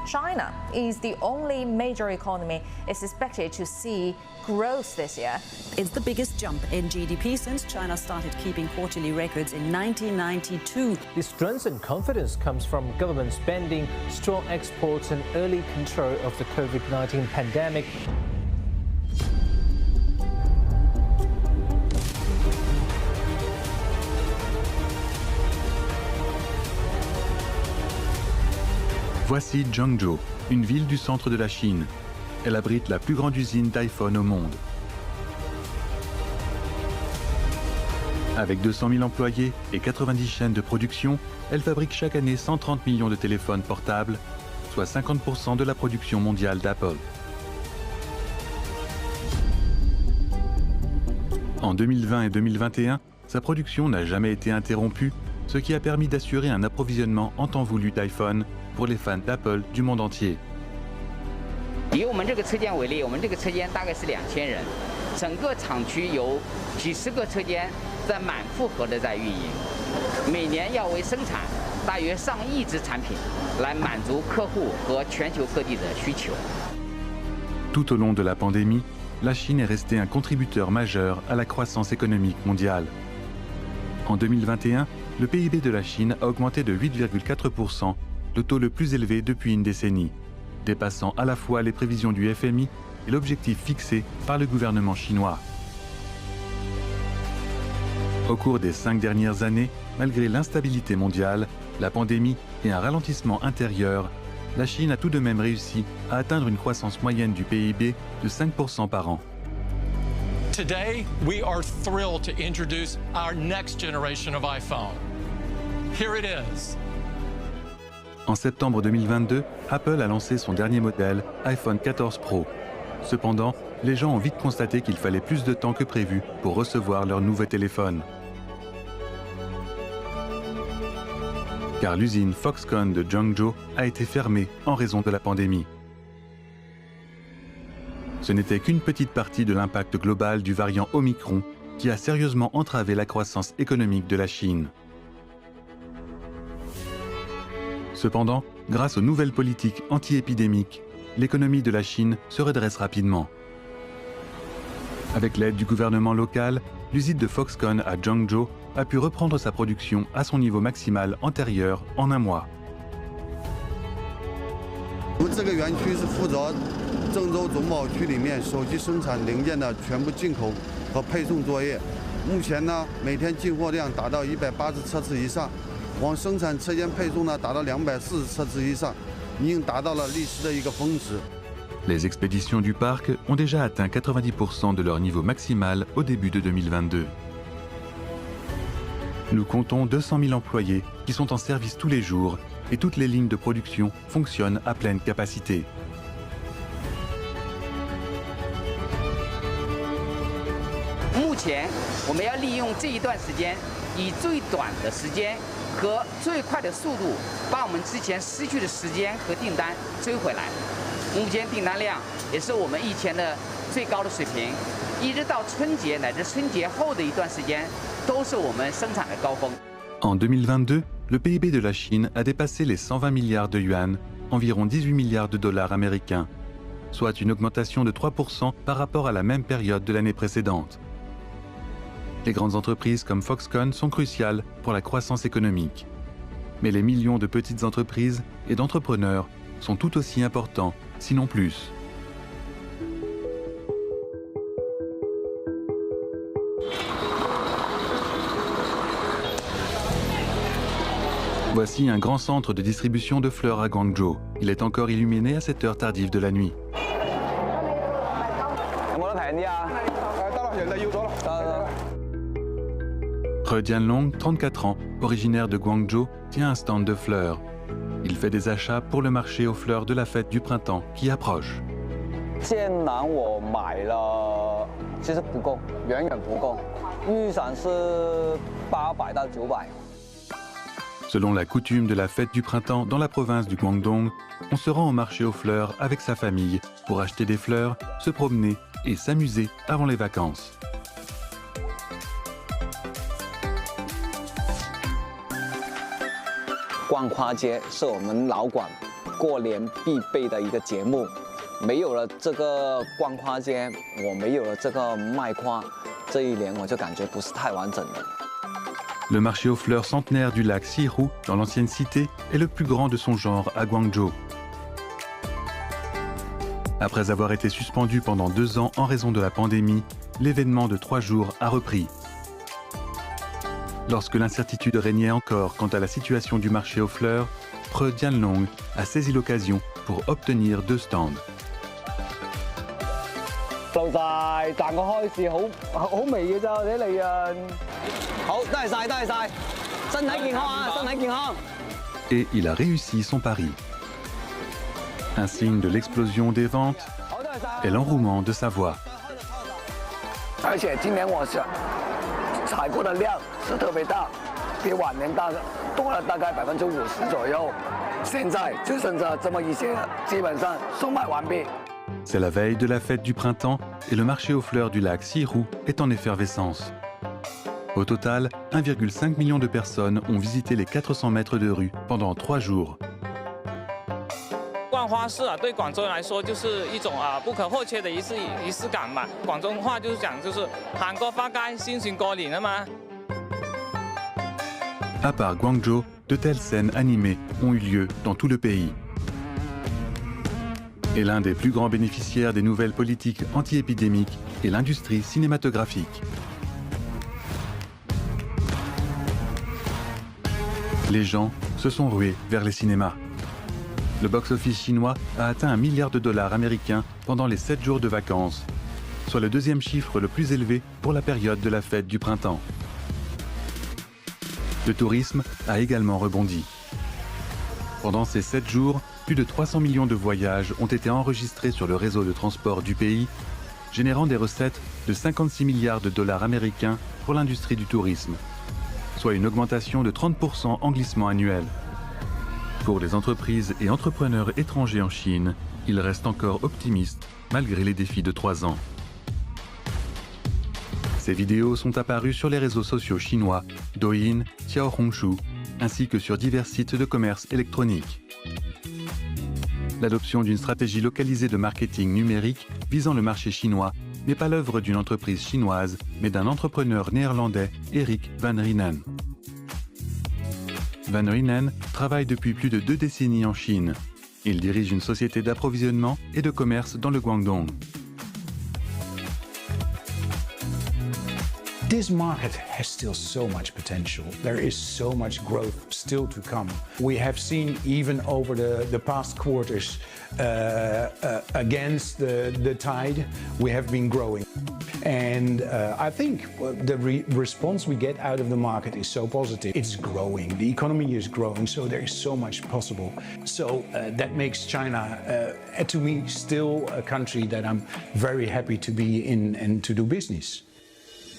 China is the only major economy is expected to see growth this year. It's the biggest jump in GDP since China started keeping quarterly records in 1992. The strength and confidence comes from government spending, strong exports and early control of the COVID-19 pandemic. Voici Zhengzhou, une ville du centre de la Chine. Elle abrite la plus grande usine d'iPhone au monde. Avec 200 000 employés et 90 chaînes de production, elle fabrique chaque année 130 millions de téléphones portables, soit 50% de la production mondiale d'Apple. En 2020 et 2021, sa production n'a jamais été interrompue, ce qui a permis d'assurer un approvisionnement en temps voulu d'iPhone pour les fans d'Apple du monde entier. 以我们这个车间为例，我们这个车间大概是2000人，整个厂区有几十个车间在满负荷的在运营，每年要为生产大约上亿只产品，来满足客户和全球各地的需求。 Tout au long de la pandémie, la Chine est restée un contributeur majeur à la croissance économique mondiale. En 2021, le PIB de la Chine a augmenté de 8,4%, le taux le plus élevé depuis une décennie, dépassant à la fois les prévisions du FMI et l'objectif fixé par le gouvernement chinois. Au cours des 5 dernières années, malgré l'instabilité mondiale, la pandémie et un ralentissement intérieur, la Chine a tout de même réussi à atteindre une croissance moyenne du PIB de 5% par an. Today, we are thrilled to introduce our next generation of iPhone. Here it is. En septembre 2022, Apple a lancé son dernier modèle, iPhone 14 Pro. Cependant, les gens ont vite constaté qu'il fallait plus de temps que prévu pour recevoir leur nouveau téléphone. Car l'usine Foxconn de Guangzhou a été fermée en raison de la pandémie. Ce n'était qu'une petite partie de l'impact global du variant Omicron qui a sérieusement entravé la croissance économique de la Chine. Cependant, grâce aux nouvelles politiques anti-épidémiques, l'économie de la Chine se redresse rapidement. Avec l'aide du gouvernement local, l'usine de Foxconn à Guangzhou a pu reprendre sa production à son niveau maximal antérieur en un mois. 我们这个园区是负责郑州总贸区里面手机生产零件的全部进口和配送作业。目前呢，每天进货量达到180车次以上，往生产车间配送呢达到240车次以上，已经达到了历史的一个峰值。 Les expéditions du parc ont déjà atteint 90% de leur niveau maximal au début de 2022. Nous comptons 200 000 employés qui sont en service tous les jours et toutes les lignes de production fonctionnent à pleine capacité. Aujourd'hui, 我们要利用这一段时间，以最短的时间和最快的速度，把我们之前失去的时间和订单追回来。目前订单量也是我们以前的最高的水平，一直到春节乃至春节后的一段时间，都是我们生产的高峰。En 2022, le PIB de la Chine a dépassé les 120 milliards de yuan, environ 18 milliards de dollars américains, soit une augmentation de 3% par rapport à la même période de l'année précédente. Les grandes entreprises comme Foxconn sont cruciales pour la croissance économique. Mais les millions de petites entreprises et d'entrepreneurs sont tout aussi importants, sinon plus. Voici un grand centre de distribution de fleurs à Guangzhou. Il est encore illuminé à cette heure tardive de la nuit. He Jianlong, 34 ans, originaire de Guangzhou, tient un stand de fleurs. Il fait des achats pour le marché aux fleurs de la fête du printemps qui approche. Selon la coutume de la fête du printemps dans la province du Guangdong, on se rend au marché aux fleurs avec sa famille pour acheter des fleurs, se promener et s'amuser avant les vacances. Le marché aux fleurs centenaire du lac Xihu, dans l'ancienne cité, est le plus grand de son genre à Guangzhou. Après avoir été suspendu pendant 2 ans en raison de la pandémie, l'événement de 3 jours a repris. Lorsque l'incertitude régnait encore quant à la situation du marché aux fleurs, He Jianlong a saisi l'occasion pour obtenir 2 stands. Et il a réussi son pari. Un signe de l'explosion des ventes est l'enrouement de sa voix. C'est la veille de la fête du printemps et le marché aux fleurs du lac Xihu est en effervescence. Au total, 1,5 million de personnes ont visité les 400 mètres de rue pendant 3 jours. 冠花市啊，对广州人来说就是一种不可或缺的仪式感嘛。广东话就是讲就是行過花街，先算過年啊嘛。À part Guangzhou, de telles scènes animées ont eu lieu dans tout le pays. Et l'un des plus grands bénéficiaires des nouvelles politiques anti-épidémiques est l'industrie cinématographique. Les gens se sont rués vers les cinémas. Le box-office chinois a atteint $1 milliard américains pendant les 7 jours de vacances, soit le deuxième chiffre le plus élevé pour la période de la fête du printemps. Le tourisme a également rebondi. Pendant ces 7 jours, plus de 300 millions de voyages ont été enregistrés sur le réseau de transport du pays, générant des recettes de $56 milliards américains pour l'industrie du tourisme, soit une augmentation de 30% en glissement annuel. Pour les entreprises et entrepreneurs étrangers en Chine, ils restent encore optimistes malgré les défis de 3 ans. Ces vidéos sont apparues sur les réseaux sociaux chinois Douyin, Xiaohongshu, ainsi que sur divers sites de commerce électronique. L'adoption d'une stratégie localisée de marketing numérique visant le marché chinois n'est pas l'œuvre d'une entreprise chinoise, mais d'un entrepreneur néerlandais, Erik van Rhenen. Van Rhenen travaille depuis plus de 2 décennies en Chine. Il dirige une société d'approvisionnement et de commerce dans le Guangdong. This market has still so much potential. There is so much growth still to come. We have seen even over the past quarters against the tide, we have been growing. And I think the response we get out of the market is so positive. It's growing, the economy is growing, so there is so much possible. So that makes China, to me, still a country that I'm very happy to be in and to do business.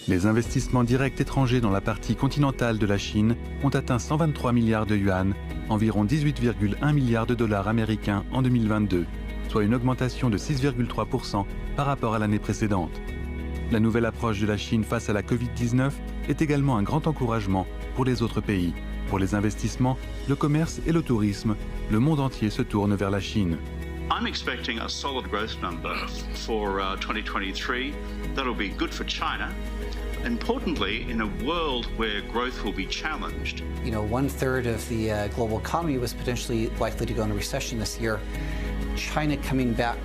Les investissements directs étrangers dans la partie continentale de la Chine ont atteint 123 milliards de yuan, environ 18,1 milliards de dollars américains en 2022, soit une augmentation de 6,3% par rapport à l'année précédente. La nouvelle approche de la Chine face à la Covid-19 est également un grand encouragement pour les autres pays. Pour les investissements, le commerce et le tourisme, le monde entier se tourne vers la Chine. I'm expecting a solid growth number for 2023. That'll be good for China. Importantly, in a world where growth will be challenged. You know, 1/3 of the global economy was potentially likely to go into recession this year. China coming back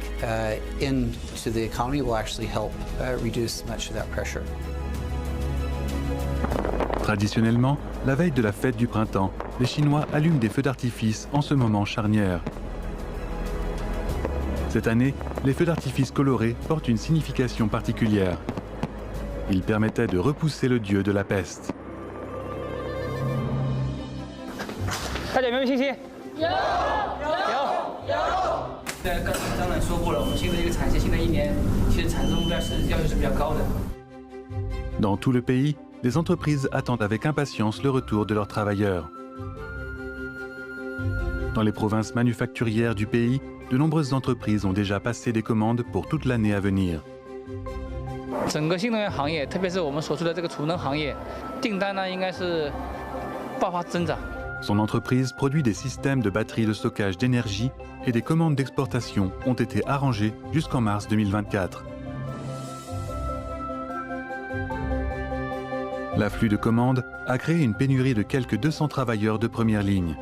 into the economy will actually help reduce much of that pressure. Traditionnellement, la veille de la fête du printemps, les Chinois allument des feux d'artifice en ce moment charnière. Cette année, les feux d'artifice colorés portent une signification particulière. Ils permettaient de repousser le dieu de la peste. 大家有没有信心？有。当然说过了，我们新的一个产线，新的1年，其实产值目标是要求是比较高的。 Dans tout le pays, les entreprises attendent avec impatience le retour de leurs travailleurs. Dans les provinces manufacturières du pays, de nombreuses entreprises ont déjà passé des commandes pour toute l'année à venir. 整个新能源行业，特别是我们所处的这个储能行业，订单呢应该是爆发增长。 Son entreprise produit des systèmes de batteries de stockage d'énergie et des commandes d'exportation ont été arrangées jusqu'en mars 2024. L'afflux de commandes a créé une pénurie de quelques 200 travailleurs de première ligne.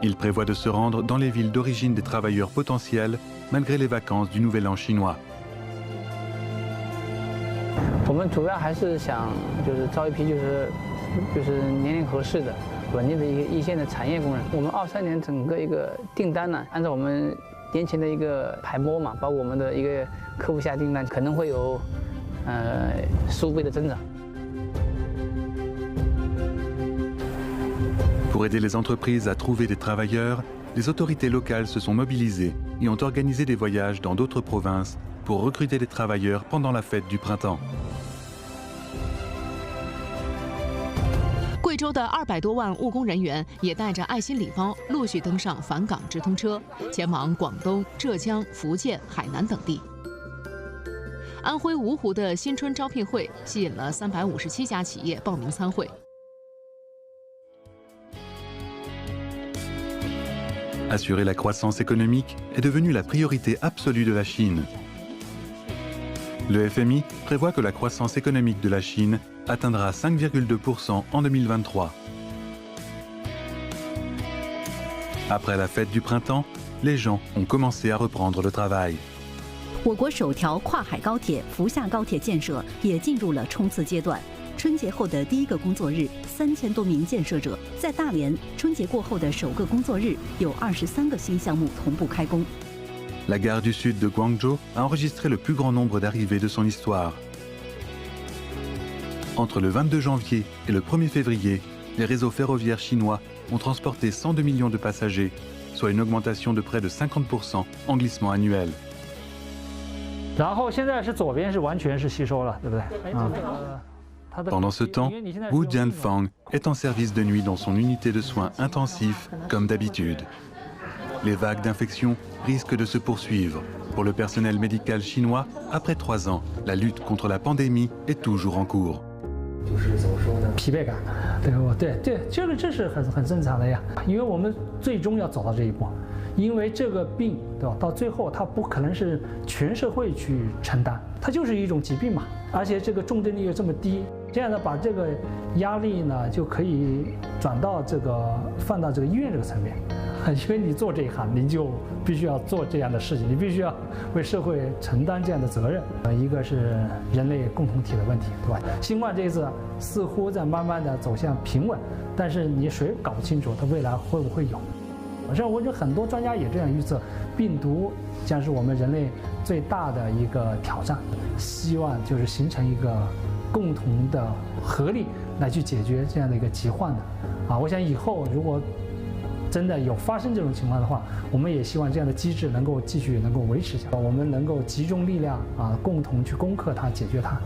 Il prévoit de se rendre dans les villes d'origine des travailleurs potentiels malgré les vacances du Nouvel An chinois. 我们主要还是想就是招一批就是年龄合适的、稳定的一个一线的产业工人。我们23年整个一个订单呢，按照我们年前的一个排摸嘛，包括我们的一个客户下订单，可能会有15倍的增长。 Pour aider les entreprises à trouver des travailleurs, les autorités locales se sont mobilisées et ont organisé des voyages dans d'autres provinces pour recruter des travailleurs pendant la fête du printemps. 贵州的200多万务工人员也带着爱心礼包，陆续登上返岗直通车，前往广东、浙江、福建、海南等地。安徽芜湖的新春招聘会吸引了357家企业报名参会。Assurer la croissance économique est devenu la priorité absolue de la Chine. Le FMI prévoit que la croissance économique de la Chine atteindra 5,2% en 2023. Après la fête du printemps, les gens ont commencé à reprendre le travail. 我国首条跨海高铁福厦高铁建设也进入了冲刺阶段。春节后的第一个工作日，3000多名建设者在大连；春节过后的首个工作日，有23个新项目同步开工。 La gare du sud de Guangzhou a enregistré le plus grand nombre d'arrivées de son histoire. Entre le 22 janvier et le 1er février, les réseaux ferroviaires chinois ont transporté 102 millions de passagers, soit une augmentation de près de 50% en glissement annuel. 然后现在是左边是完全是吸收了，对不对？Pendant ce temps, Wu Jianfang est en service de nuit dans son unité de soins intensifs, comme d'habitude. Les vagues d'infection risquent de se poursuivre. Pour le personnel médical chinois, après 3 ans, la lutte contre la pandémie est toujours en cours. 疲惫感，对，这是很正常的呀，因为我们最终要走到这一步，因为这个病，对吧？到最后它不可能是全社会去承担，它就是一种疾病嘛，而且这个重症率又这么低，这样呢，把这个压力呢就可以转到放到这个医院这个层面。 因为你做这一行，你就必须要做这样的事情，你必须要为社会承担这样的责任。一个是人类共同体的问题，对吧？新冠这一次似乎在慢慢的走向平稳，但是你谁搞不清楚它未来会不会有？我觉得很多专家也这样预测，病毒将是我们人类最大的一个挑战。希望就是形成一个共同的合力来去解决这样的一个疾患的。我想以后如果 真的有发生这种情况的话，我们也希望这样的机制能够继续维持下来，我们能够集中力量共同去攻克它、解决它。